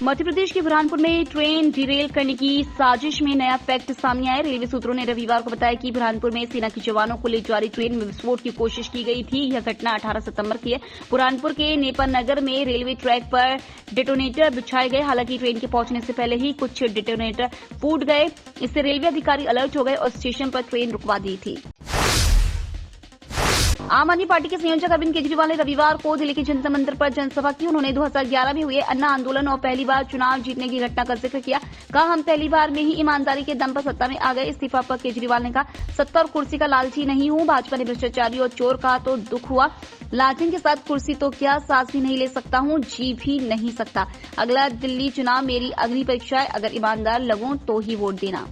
मध्य प्रदेश के बुरहानपुर में train derail करने की साजिश में नया फैक्ट सामने आया। रेलवे सूत्रों ने रविवार को बताया कि बुरहानपुर में सेना के जवानों को ले जा रही ट्रेन में विस्फोट की कोशिश की गई थी। यह घटना 18 सितंबर की है। बुरहानपुर के नेपाल नगर में रेलवे ट्रैक पर डेटोनेटर बिछाए गए। हालांकि ट्रेन के पहुंचने से पहले ही कुछ डेटोनेटर फूट गए। इससे रेलवे अधिकारी अलर्ट हो गए और स्टेशन पर ट्रेन रुकवा दी थी। आम आदमी पार्टी के संयोजक अरविंद केजरीवाल ने रविवार को दिल्ली के जंतर मंतर पर जनसभा की। उन्होंने 2011 में हुए अन्ना आंदोलन और पहली बार चुनाव जीतने की घटना का जिक्र किया। कहा, हम पहली बार में ही ईमानदारी के दम पर सत्ता में आ गए। इस्तीफा पर केजरीवाल ने कहा, सत्ता और कुर्सी का लालची नहीं हूं। भाजपा ने भ्रष्टाचारी और चोर कहा तो दुख हुआ। लालचन के साथ कुर्सी तो क्या, सांस भी नहीं ले सकता हूं, जी भी नहीं सकता। अगला दिल्ली चुनाव मेरी अग्नि परीक्षा है। अगर ईमानदार लगूं तो ही वोट देना।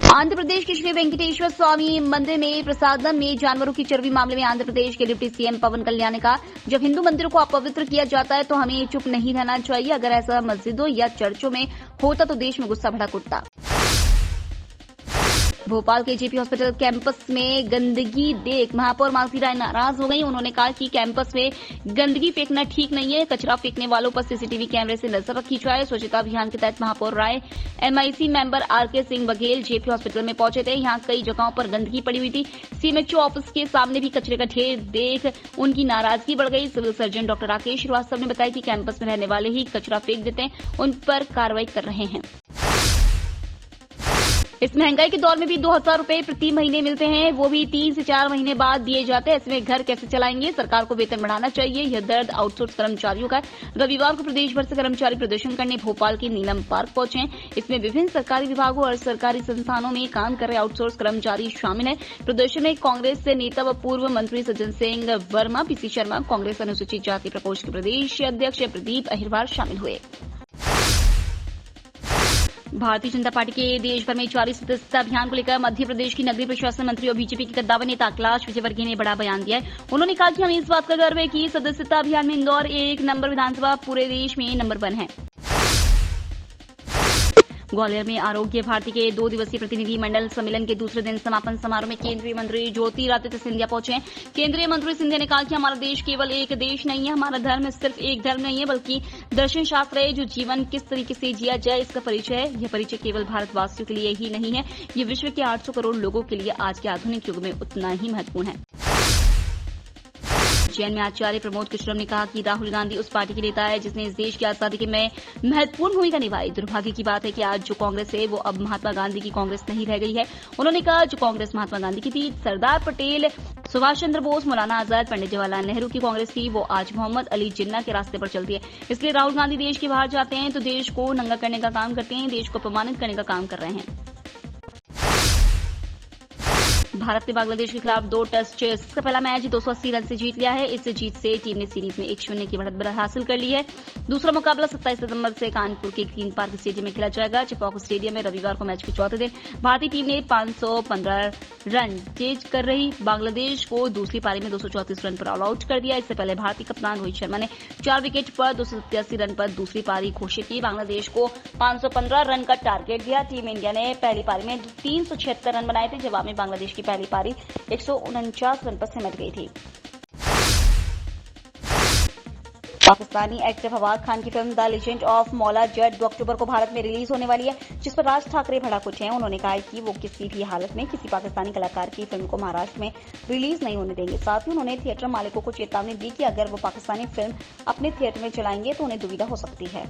आंध्र प्रदेश के श्री वेंकटेश्वर स्वामी मंदिर में प्रसादम में जानवरों की चर्बी मामले में आंध्र प्रदेश के डिप्टी सीएम पवन कल्याण ने कहा, जब हिंदू मंदिरों को अपवित्र किया जाता है तो हमें चुप नहीं रहना चाहिए। अगर ऐसा मस्जिदों या चर्चों में होता तो देश में गुस्सा भड़क उठता। भोपाल के जेपी हॉस्पिटल कैंपस में गंदगी देख महापौर मालती राय नाराज हो गई। उन्होंने कहा कि कैंपस में गंदगी फेंकना ठीक नहीं है। कचरा फेंकने वालों पर सीसीटीवी कैमरे से नजर रखी जाए। स्वच्छता अभियान के तहत महापौर Rai MIC member RK Singh Baghel JP hospital में पहुंचे थे। यहां कई जगहों पर गंदगी पड़ी हुई थी। सीएमएचओ ऑफिस के सामने भी कचरे का ढेर देख उनकी नाराजगी बढ़ गई। Civil surgeon doctor Rakesh Srivastava ने बताया कि कैंपस में रहने वाले ही कचरा फेंक देते हैं, उन पर कार्रवाई कर रहे हैं। इस महंगाई के दौर में भी 2000 रुपए प्रति महीने मिलते हैं, वो भी 3 से 4 महीने बाद दिए जाते हैं। ऐसे में घर कैसे चलाएंगे? सरकार को वेतन बढ़ाना चाहिए। यह दर्द आउटसोर्स कर्मचारियों का है। रविवार को प्रदेश भर से कर्मचारी प्रदर्शन करने भोपाल के नीलम पार्क पहुंचे हैं। इसमें विभिन्न सरकारी विभागों और सरकारी संस्थानों में काम कर रहे आउटसोर्स कर्मचारी शामिल हैं। प्रदर्शन में कांग्रेस से नेता व पूर्व मंत्री सज्जन सिंह वर्मा, पीसी शर्मा, कांग्रेस अनुसूचित जाति प्रकोष्ठ के प्रदेश अध्यक्ष प्रदीप अहिरवार शामिल हुए। भारतीय जनता पार्टी के देश भर में जारी सदस्यता अभियान को लेकर मध्य प्रदेश की नगरीय प्रशासन मंत्री और बीजेपी के कद्दावर नेता कैलाश विजयवर्गीय ने बड़ा बयान दिया है। उन्होंने कहा कि हमें इस बात का गर्व है कि सदस्यता अभियान में इंदौर 1 नंबर विधानसभा पूरे देश में नंबर 1 है। ग्वालियर में आरोग्य भारती के 2 दिवसीय प्रतिनिधि मंडल सम्मेलन के दूसरे दिन समापन समारोह में केंद्रीय मंत्री ज्योतिरादित्य सिंधिया पहुंचे हैं। केंद्रीय मंत्री सिंधिया ने कहा कि हमारा देश केवल एक देश नहीं है, हमारा धर्म सिर्फ एक धर्म नहीं है बल्कि दर्शन शास्त्र है। जो जीवन किस तरीके से जिया जाए इसका परिचय है। यह परिचय केवल भारतवासियों के लिए ही नहीं है, ये विश्व के 800 करोड़ लोगों के लिए आज के आधुनिक युग में उतना ही महत्वपूर्ण है। उज्जैन में आचार्य प्रमोद कृष्णम ने कहा कि राहुल गांधी उस पार्टी के नेता है जिसने इस देश की आजादी में महत्वपूर्ण भूमिका निभाई। दुर्भाग्य की बात है कि आज जो कांग्रेस है वो अब महात्मा गांधी की कांग्रेस नहीं रह गई है। उन्होंने कहा, जो कांग्रेस महात्मा गांधी की थी, सरदार पटेल, सुभाष चंद्र बोस, मौलाना आजाद, पंडित जवाहरलाल नेहरू की कांग्रेस थी, वो आज मोहम्मद अली जिन्ना के रास्ते पर चलती है। इसलिए राहुल गांधी देश के बाहर जाते हैं तो देश को नंगा करने का काम करते हैं, देश को अपमानित करने का काम कर रहे हैं। भारत ने बांग्लादेश के खिलाफ 2 टेस्ट का पहला मैच 280 रन से जीत लिया है। इस जीत से टीम ने सीरीज में 1-0 की बढ़त हासिल कर ली है। दूसरा मुकाबला 27 सितंबर से कानपुर के ग्रीन पार्क स्टेडियम में खेला जाएगा। चेपॉक स्टेडियम में रविवार को मैच के चौथे दिन भारतीय टीम ने 515 रन तेज कर रही बांग्लादेश को दूसरी पारी में 234 रन पर ऑल आउट कर दिया। इससे पहले भारतीय कप्तान रोहित शर्मा ने 4 विकेट पर 287 रन पर दूसरी पारी घोषित की। बांग्लादेश को 515 रन का टारगेट दिया। टीम इंडिया ने पहली पारी में 376 रन बनाए थे। जवाब में बांग्लादेश की पहली पारी 149 रन पर सिमट गई थी। पाकिस्तानी एक्टर फवाद खान की film the legend of Maula Jatt 2 अक्टूबर को भारत में रिलीज होने वाली है, जिस पर राज ठाकरे भड़क उठे हैं। उन्होंने कहा कि वो किसी भी हालत में किसी पाकिस्तानी कलाकार की फिल्म को महाराष्ट्र में रिलीज नहीं होने देंगे। साथ ही उन्होंने थिएटर मालिकों को चेतावनी दी कि अगर वो पाकिस्तानी फिल्म अपने थिएटर में चलाएंगे तो उन्हें दुविधा हो सकती है।